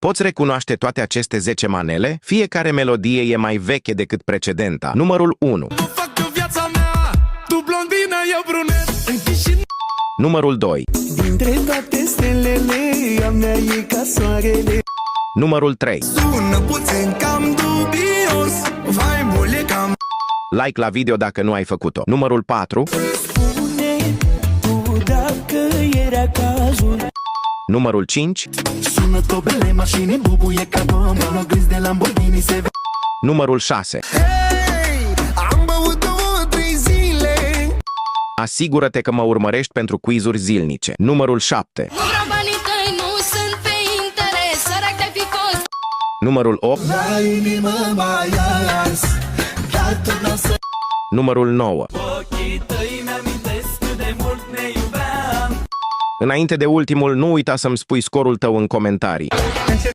Poți recunoaște toate aceste 10 manele? Fiecare melodie e mai veche decât precedenta. Numărul 1. Numărul 2. Dintre toate stelele, a mea e ca soarele. Numărul 3. Sună puțin cam dubios, vai mule cam. Like la video dacă nu ai făcut-o. Numărul 4. Spune tu dacă era cazul. Numărul 5. Sună tobele, mașini bubuie ca bomba, mă gândi de Lamborghini se vede. Numărul 6. Hei, am băut 2-3 zile. Asigură-te că mă urmărești pentru quizuri zilnice. Numărul 7. Numărul 8. La inimă mai ars, dar tot n-o să. Numărul 9. Ochii tăi mi-amintesc cât de mult ne iubeam. Înainte de ultimul, nu uita să-mi spui scorul tău în comentarii.